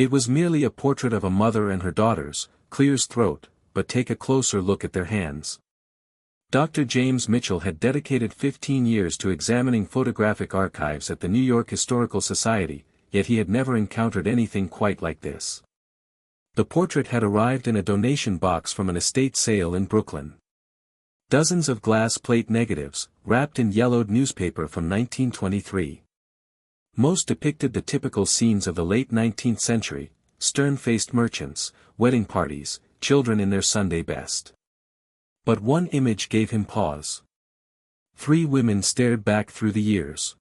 It was merely a portrait of a mother and her daughters, Clear's throat, but take a closer look at their hands. Dr. James Mitchell had dedicated 15 years to examining photographic archives at the New York Historical Society, yet he had never encountered anything quite like this. The portrait had arrived in a donation box from an estate sale in Brooklyn. Dozens of glass plate negatives, wrapped in yellowed newspaper from 1923. Most depicted the typical scenes of the late 19th century, stern-faced merchants, wedding parties, children in their Sunday best. But one image gave him pause. 3 women stared back through the years.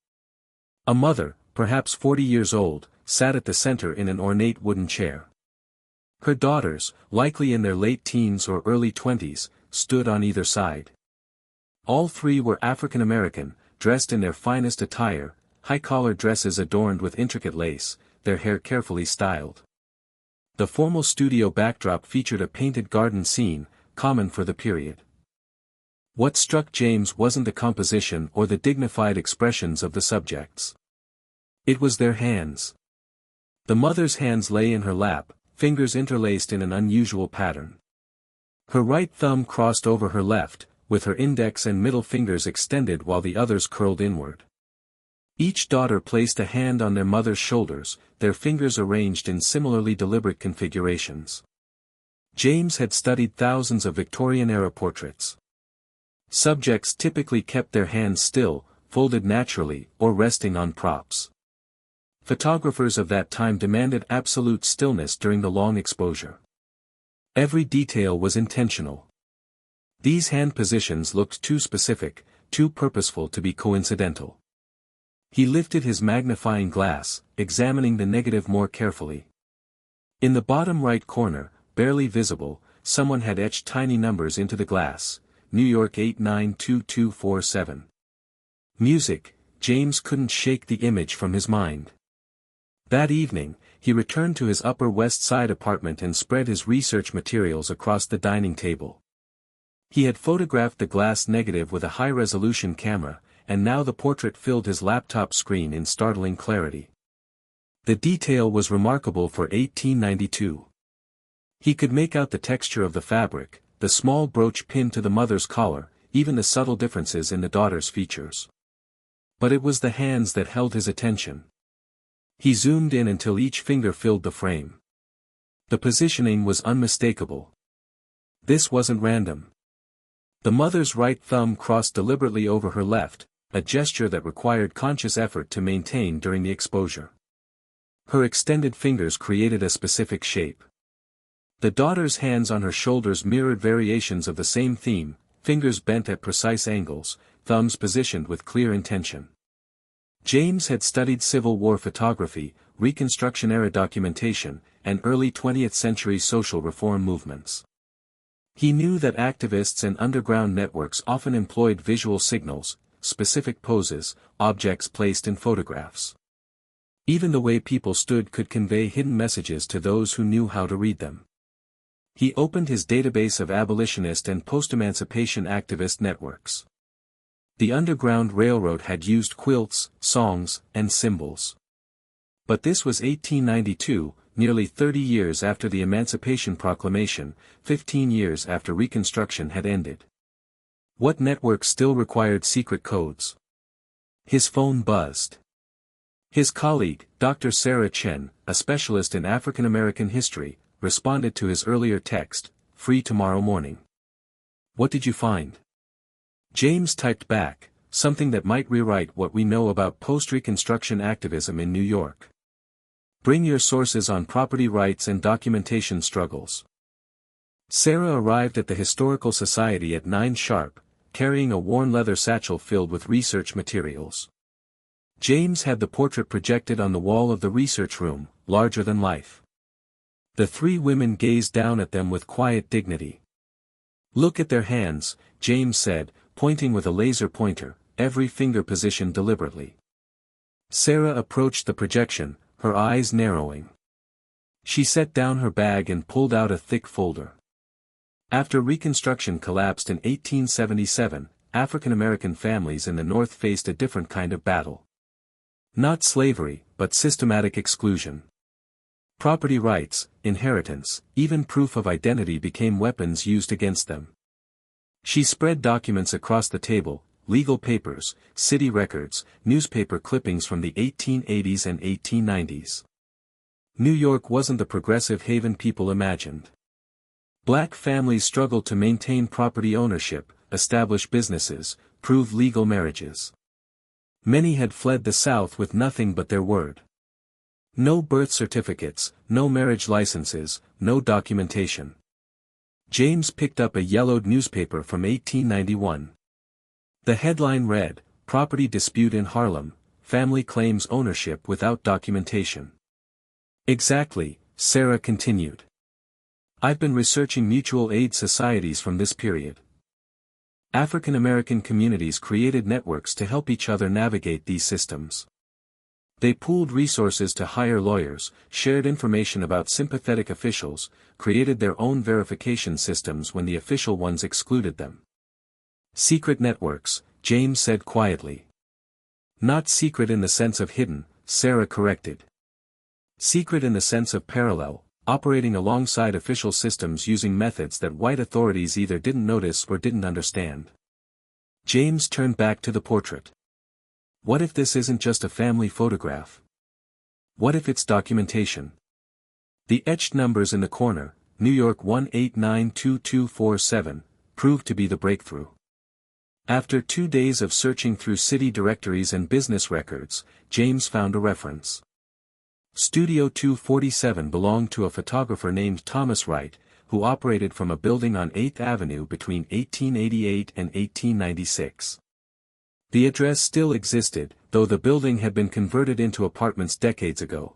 A mother, perhaps 40 years old, sat at the center in an ornate wooden chair. Her daughters, likely in their late teens or early 20s, stood on either side. All 3 were African American, dressed in their finest attire, high-collar dresses adorned with intricate lace, their hair carefully styled. The formal studio backdrop featured a painted garden scene, common for the period. What struck James wasn't the composition or the dignified expressions of the subjects. It was their hands. The mother's hands lay in her lap, fingers interlaced in an unusual pattern. Her right thumb crossed over her left, with her index and middle fingers extended while the others curled inward. Each daughter placed a hand on their mother's shoulders, their fingers arranged in similarly deliberate configurations. James had studied thousands of Victorian-era portraits. Subjects typically kept their hands still, folded naturally, or resting on props. Photographers of that time demanded absolute stillness during the long exposure. Every detail was intentional. These hand positions looked too specific, too purposeful to be coincidental. He lifted his magnifying glass, examining the negative more carefully. In the bottom right corner, barely visible, someone had etched tiny numbers into the glass, New York 892247. Music, James couldn't shake the image from his mind. That evening, he returned to his Upper West Side apartment and spread his research materials across the dining table. He had photographed the glass negative with a high-resolution camera, and now the portrait filled his laptop screen in startling clarity. The detail was remarkable for 1892. He could make out the texture of the fabric, the small brooch pinned to the mother's collar, even the subtle differences in the daughter's features. But it was the hands that held his attention. He zoomed in until each finger filled the frame. The positioning was unmistakable. This wasn't random. The mother's right thumb crossed deliberately over her left, a gesture that required conscious effort to maintain during the exposure. Her extended fingers created a specific shape. The daughter's hands on her shoulders mirrored variations of the same theme, fingers bent at precise angles, thumbs positioned with clear intention. James had studied Civil War photography, Reconstruction-era documentation, and early 20th century social reform movements. He knew that activists and underground networks often employed visual signals, specific poses, objects placed in photographs. Even the way people stood could convey hidden messages to those who knew how to read them. He opened his database of abolitionist and post-emancipation activist networks. The Underground Railroad had used quilts, songs, and symbols. But this was 1892, nearly 30 years after the Emancipation Proclamation, 15 years after Reconstruction had ended. What network still required secret codes? His phone buzzed. His colleague, Dr. Sarah Chen, a specialist in African American history, responded to his earlier text, "Free tomorrow morning." "What did you find?" James typed back, "Something that might rewrite what we know about post-Reconstruction activism in New York. Bring your sources on property rights and documentation struggles." Sarah arrived at the Historical Society at 9 sharp, carrying a worn leather satchel filled with research materials. James had the portrait projected on the wall of the research room, larger than life. The 3 women gazed down at them with quiet dignity. "Look at their hands," James said, pointing with a laser pointer, every finger positioned deliberately. Sarah approached the projection, her eyes narrowing. She set down her bag and pulled out a thick folder. After Reconstruction collapsed in 1877, African American families in the North faced a different kind of battle. Not slavery, but systematic exclusion. Property rights, inheritance, even proof of identity became weapons used against them. She spread documents across the table, legal papers, city records, newspaper clippings from the 1880s and 1890s. New York wasn't the progressive haven people imagined. Black families struggled to maintain property ownership, establish businesses, prove legal marriages. Many had fled the South with nothing but their word. No birth certificates, no marriage licenses, no documentation. James picked up a yellowed newspaper from 1891. The headline read, "Property Dispute in Harlem, Family Claims Ownership Without Documentation." "Exactly," Sarah continued. "I've been researching mutual aid societies from this period. African American communities created networks to help each other navigate these systems. They pooled resources to hire lawyers, shared information about sympathetic officials, created their own verification systems when the official ones excluded them." "Secret networks," James said quietly. "Not secret in the sense of hidden," Sarah corrected. "Secret in the sense of parallel, operating alongside official systems using methods that white authorities either didn't notice or didn't understand." James turned back to the portrait. "What if this isn't just a family photograph? What if it's documentation?" The etched numbers in the corner, New York 1892247, proved to be the breakthrough. After 2 days of searching through city directories and business records, James found a reference. Studio 247 belonged to a photographer named Thomas Wright, who operated from a building on 8th Avenue between 1888 and 1896. The address still existed, though the building had been converted into apartments decades ago.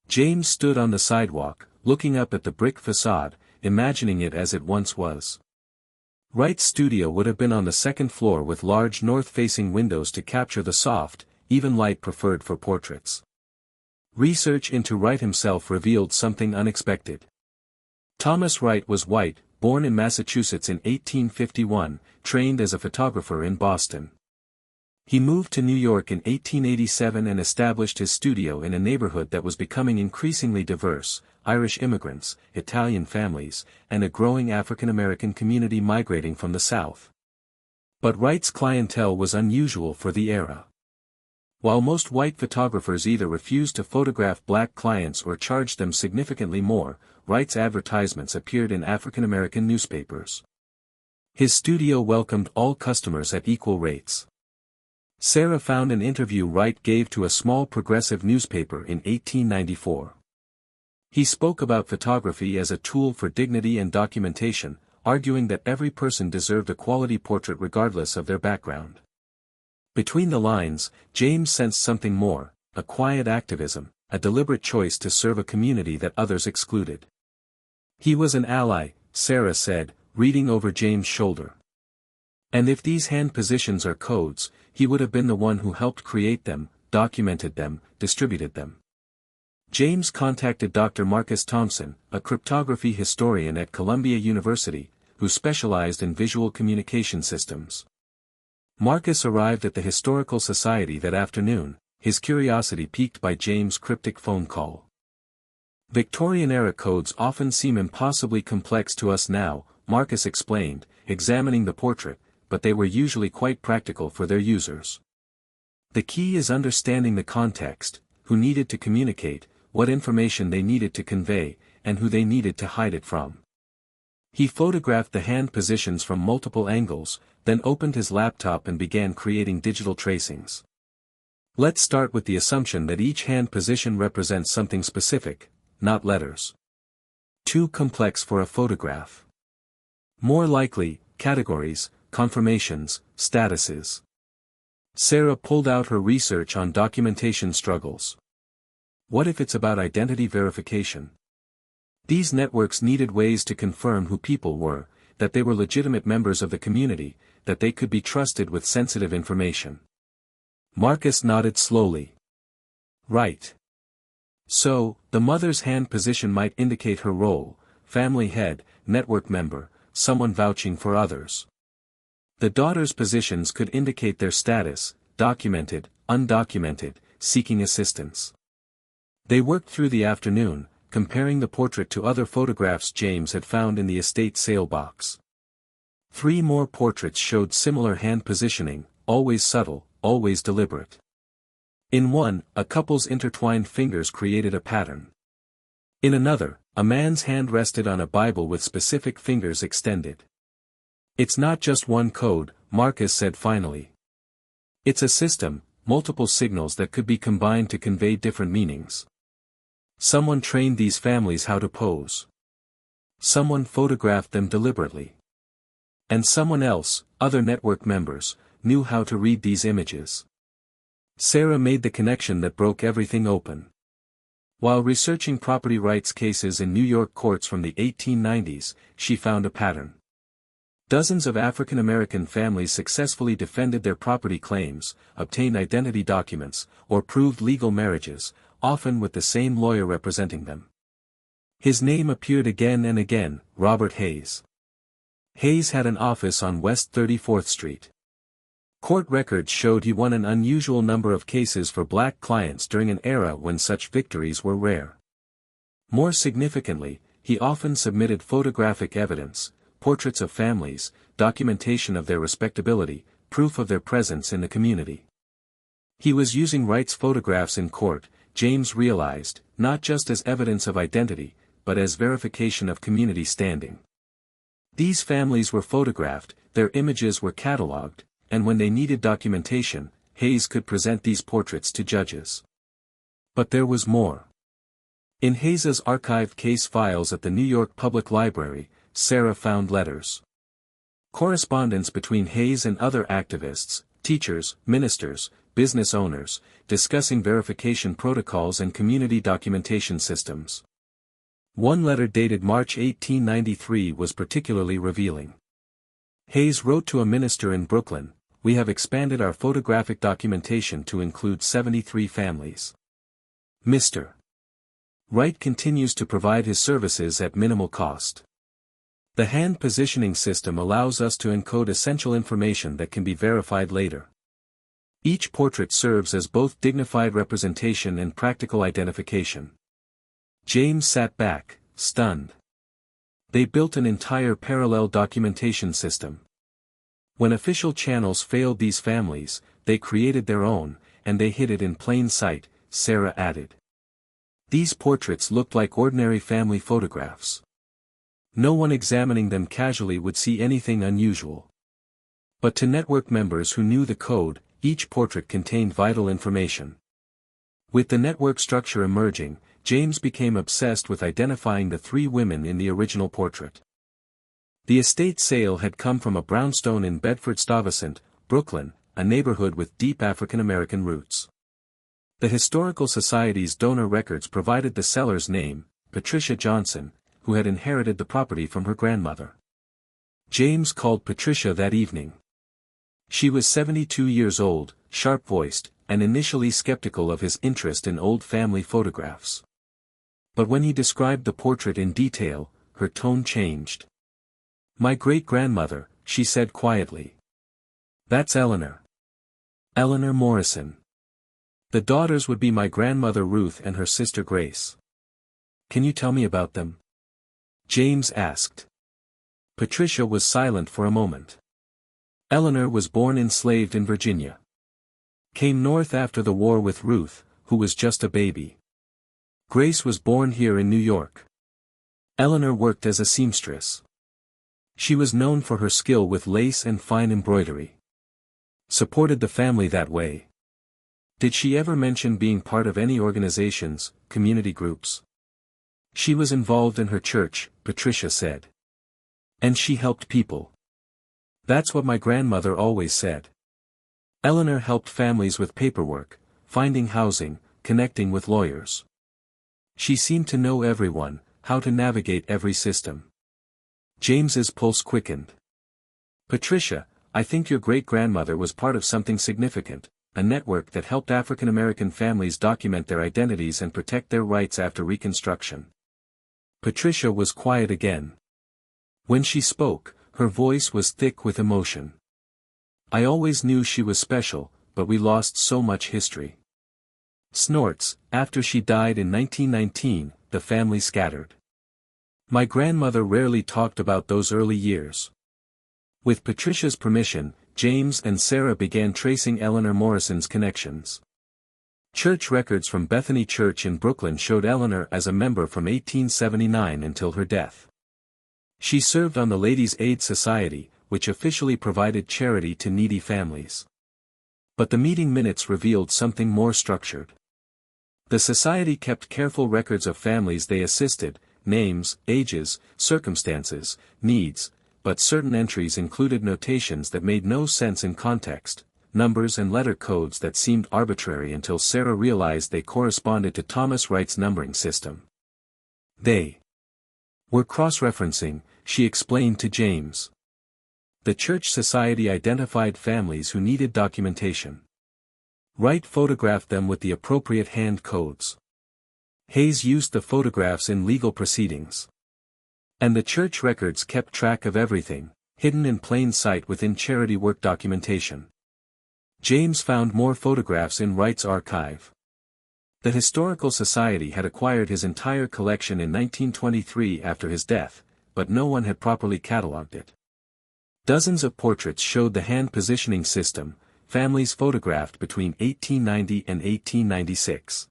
James stood on the sidewalk, looking up at the brick facade, imagining it as it once was. Wright's studio would have been on the second floor with large north-facing windows to capture the soft, even light preferred for portraits. Research into Wright himself revealed something unexpected. Thomas Wright was white, born in Massachusetts in 1851, trained as a photographer in Boston. He moved to New York in 1887 and established his studio in a neighborhood that was becoming increasingly diverse: Irish immigrants, Italian families, and a growing African American community migrating from the South. But Wright's clientele was unusual for the era. While most white photographers either refused to photograph black clients or charged them significantly more, Wright's advertisements appeared in African American newspapers. His studio welcomed all customers at equal rates. Sarah found an interview Wright gave to a small progressive newspaper in 1894. He spoke about photography as a tool for dignity and documentation, arguing that every person deserved a quality portrait regardless of their background. Between the lines, James sensed something more: a quiet activism, a deliberate choice to serve a community that others excluded. He was an ally, Sarah said, reading over James' shoulder. And if these hand positions are codes, he would have been the one who helped create them, documented them, distributed them. James contacted Dr. Marcus Thompson, a cryptography historian at Columbia University, who specialized in visual communication systems. Marcus arrived at the Historical Society that afternoon, his curiosity piqued by James' cryptic phone call. "Victorian-era codes often seem impossibly complex to us now," Marcus explained, examining the portrait, "but they were usually quite practical for their users. The key is understanding the context, who needed to communicate, what information they needed to convey, and who they needed to hide it from." He photographed the hand positions from multiple angles, then opened his laptop and began creating digital tracings. "Let's start with the assumption that each hand position represents something specific, not letters. Too complex for a photograph. More likely, categories, confirmations, statuses." Sarah pulled out her research on documentation struggles. What if it's about identity verification? These networks needed ways to confirm who people were, that they were legitimate members of the community, that they could be trusted with sensitive information. Marcus nodded slowly. "Right. So, the mother's hand position might indicate her role: family head, network member, someone vouching for others. The daughter's positions could indicate their status: documented, undocumented, seeking assistance." They worked through the afternoon, comparing the portrait to other photographs James had found in the estate sale box. 3 more portraits showed similar hand positioning, always subtle, always deliberate. In one, a couple's intertwined fingers created a pattern. In another, a man's hand rested on a Bible with specific fingers extended. "It's not just one code," Marcus said finally. "It's a system, multiple signals that could be combined to convey different meanings. Someone trained these families how to pose. Someone photographed them deliberately. And someone else, other network members, knew how to read these images." Sarah made the connection that broke everything open. While researching property rights cases in New York courts from the 1890s, she found a pattern. Dozens of African American families successfully defended their property claims, obtained identity documents, or proved legal marriages, often with the same lawyer representing them. His name appeared again and again, Robert Hayes. Hayes had an office on West 34th Street. Court records showed he won an unusual number of cases for black clients during an era when such victories were rare. More significantly, he often submitted photographic evidence, portraits of families, documentation of their respectability, proof of their presence in the community. He was using Wright's photographs in court, James realized, not just as evidence of identity, but as verification of community standing. These families were photographed, their images were catalogued, and when they needed documentation, Hayes could present these portraits to judges. But there was more. In Hayes's archived case files at the New York Public Library, Sarah found letters. Correspondence between Hayes and other activists, teachers, ministers, business owners, discussing verification protocols and community documentation systems. One letter dated March 1893 was particularly revealing. Hayes wrote to a minister in Brooklyn, "We have expanded our photographic documentation to include 73 families. Mr. Wright continues to provide his services at minimal cost. The hand positioning system allows us to encode essential information that can be verified later. Each portrait serves as both dignified representation and practical identification." James sat back, stunned. They built an entire parallel documentation system. When official channels failed these families, they created their own, and they hid it in plain sight, Sarah added. These portraits looked like ordinary family photographs. No one examining them casually would see anything unusual. But to network members who knew the code, each portrait contained vital information. With the network structure emerging, James became obsessed with identifying the 3 women in the original portrait. The estate sale had come from a brownstone in Bedford-Stuyvesant, Brooklyn, a neighborhood with deep African American roots. The Historical Society's donor records provided the seller's name, Patricia Johnson, who had inherited the property from her grandmother. James called Patricia that evening. She was 72 years old, sharp-voiced, and initially skeptical of his interest in old family photographs. But when he described the portrait in detail, her tone changed. "My great-grandmother," she said quietly. "That's Eleanor. Eleanor Morrison. The daughters would be my grandmother Ruth and her sister Grace. Can you tell me about them?" James asked. Patricia was silent for a moment. Eleanor was born enslaved in Virginia. Came north after the war with Ruth, who was just a baby. Grace was born here in New York. Eleanor worked as a seamstress. She was known for her skill with lace and fine embroidery. Supported the family that way. Did she ever mention being part of any organizations, community groups? She was involved in her church, Patricia said. And she helped people. That's what my grandmother always said. Eleanor helped families with paperwork, finding housing, connecting with lawyers. She seemed to know everyone, how to navigate every system. James's pulse quickened. "Patricia, I think your great-grandmother was part of something significant, a network that helped African American families document their identities and protect their rights after Reconstruction." Patricia was quiet again. When she spoke, her voice was thick with emotion. "I always knew she was special, but we lost so much history." Snorts, after she died in 1919, the family scattered. My grandmother rarely talked about those early years. With Patricia's permission, James and Sarah began tracing Eleanor Morrison's connections. Church records from Bethany Church in Brooklyn showed Eleanor as a member from 1879 until her death. She served on the Ladies' Aid Society, which officially provided charity to needy families. But the meeting minutes revealed something more structured. The society kept careful records of families they assisted, names, ages, circumstances, needs, but certain entries included notations that made no sense in context, numbers and letter codes that seemed arbitrary until Sarah realized they corresponded to Thomas Wright's numbering system. They were cross-referencing, she explained to James. The church society identified families who needed documentation. Wright photographed them with the appropriate hand codes. Hayes used the photographs in legal proceedings. And the church records kept track of everything, hidden in plain sight within charity work documentation. James found more photographs in Wright's archive. The Historical Society had acquired his entire collection in 1923 after his death, but no one had properly catalogued it. Dozens of portraits showed the hand positioning system, families photographed between 1890 and 1896.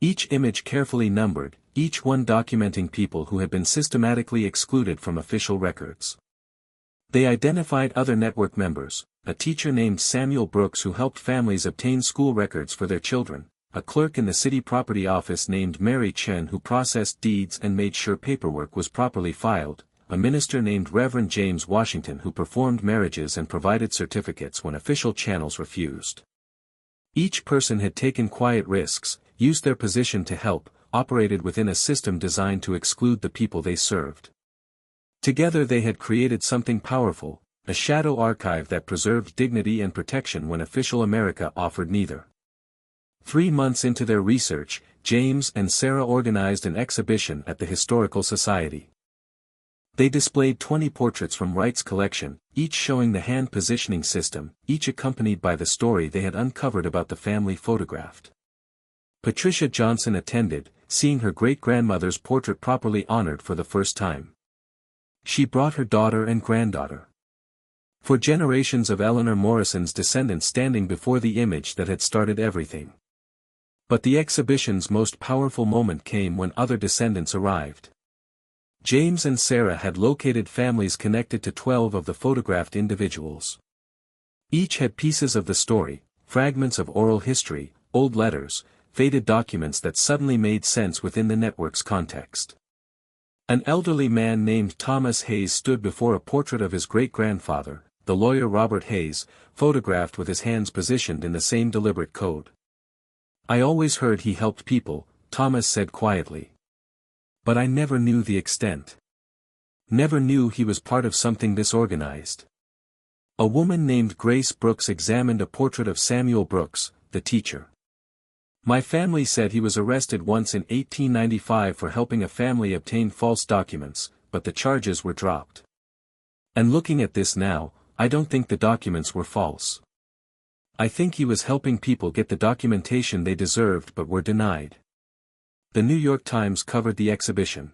Each image carefully numbered, each one documenting people who had been systematically excluded from official records. They identified other network members, a teacher named Samuel Brooks who helped families obtain school records for their children, a clerk in the city property office named Mary Chen who processed deeds and made sure paperwork was properly filed, a minister named Reverend James Washington who performed marriages and provided certificates when official channels refused. Each person had taken quiet risks, used their position to help, operated within a system designed to exclude the people they served. Together they had created something powerful, a shadow archive that preserved dignity and protection when official America offered neither. 3 months into their research, James and Sarah organized an exhibition at the Historical Society. They displayed 20 portraits from Wright's collection, each showing the hand positioning system, each accompanied by the story they had uncovered about the family photographed. Patricia Johnson attended, seeing her great-grandmother's portrait properly honored for the first time. She brought her daughter and granddaughter. For generations of Eleanor Morrison's descendants standing before the image that had started everything. But the exhibition's most powerful moment came when other descendants arrived. James and Sarah had located families connected to 12 of the photographed individuals. Each had pieces of the story, fragments of oral history, old letters, faded documents that suddenly made sense within the network's context. An elderly man named Thomas Hayes stood before a portrait of his great-grandfather, the lawyer Robert Hayes, photographed with his hands positioned in the same deliberate code. "I always heard he helped people," Thomas said quietly. "But I never knew the extent. Never knew he was part of something disorganized." A woman named Grace Brooks examined a portrait of Samuel Brooks, the teacher. "My family said he was arrested once in 1895 for helping a family obtain false documents, but the charges were dropped. And looking at this now, I don't think the documents were false. I think he was helping people get the documentation they deserved but were denied." The New York Times covered the exhibition.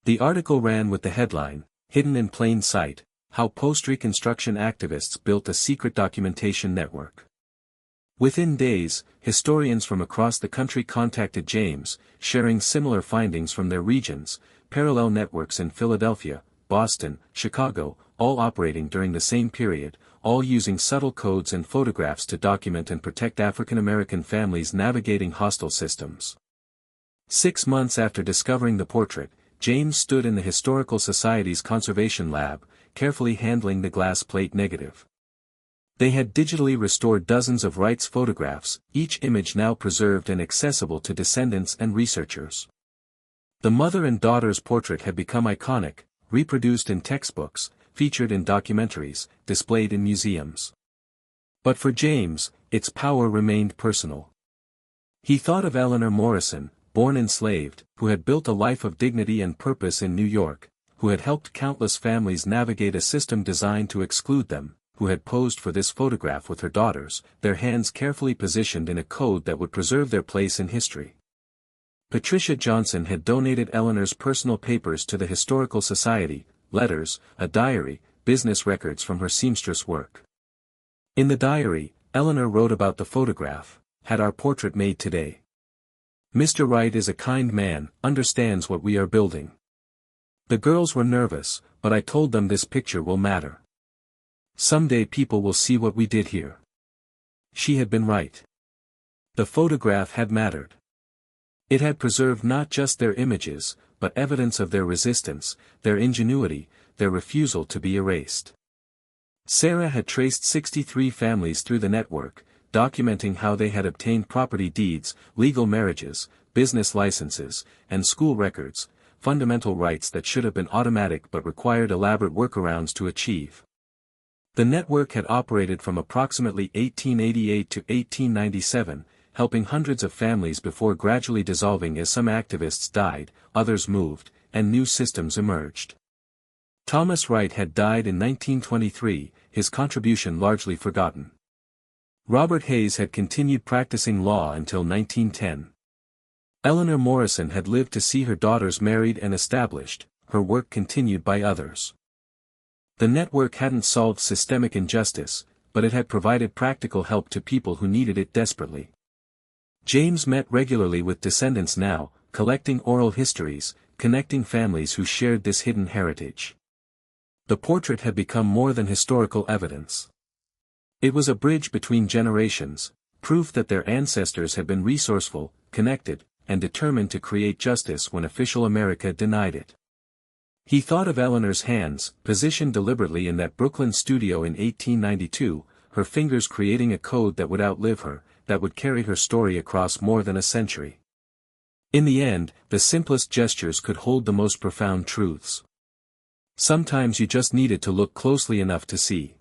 The article ran with the headline, "Hidden in Plain Sight, How Post-Reconstruction Activists Built a Secret Documentation Network." Within days, historians from across the country contacted James, sharing similar findings from their regions, parallel networks in Philadelphia, Boston, Chicago, all operating during the same period, all using subtle codes and photographs to document and protect African American families navigating hostile systems. 6 months after discovering the portrait, James stood in the Historical Society's conservation lab, carefully handling the glass plate negative. They had digitally restored dozens of Wright's photographs, each image now preserved and accessible to descendants and researchers. The mother and daughter's portrait had become iconic, reproduced in textbooks, featured in documentaries, displayed in museums. But for James, its power remained personal. He thought of Eleanor Morrison, born enslaved, who had built a life of dignity and purpose in New York, who had helped countless families navigate a system designed to exclude them, who had posed for this photograph with her daughters, their hands carefully positioned in a code that would preserve their place in history. Patricia Johnson had donated Eleanor's personal papers to the Historical Society, letters, a diary, business records from her seamstress work. In the diary, Eleanor wrote about the photograph, "Had our portrait made today. Mr. Wright is a kind man, understands what we are building. The girls were nervous, but I told them this picture will matter. Someday people will see what we did here." She had been right. The photograph had mattered. It had preserved not just their images, but evidence of their resistance, their ingenuity, their refusal to be erased. Sarah had traced 63 families through the network, documenting how they had obtained property deeds, legal marriages, business licenses, and school records, fundamental rights that should have been automatic but required elaborate workarounds to achieve. The network had operated from approximately 1888 to 1897, helping hundreds of families before gradually dissolving as some activists died, others moved, and new systems emerged. Thomas Wright had died in 1923, his contribution largely forgotten. Robert Hayes had continued practicing law until 1910. Eleanor Morrison had lived to see her daughters married and established, her work continued by others. The network hadn't solved systemic injustice, but it had provided practical help to people who needed it desperately. James met regularly with descendants now, collecting oral histories, connecting families who shared this hidden heritage. The portrait had become more than historical evidence. It was a bridge between generations, proof that their ancestors had been resourceful, connected, and determined to create justice when official America denied it. He thought of Eleanor's hands, positioned deliberately in that Brooklyn studio in 1892, her fingers creating a code that would outlive her, that would carry her story across more than a century. In the end, the simplest gestures could hold the most profound truths. Sometimes you just needed to look closely enough to see.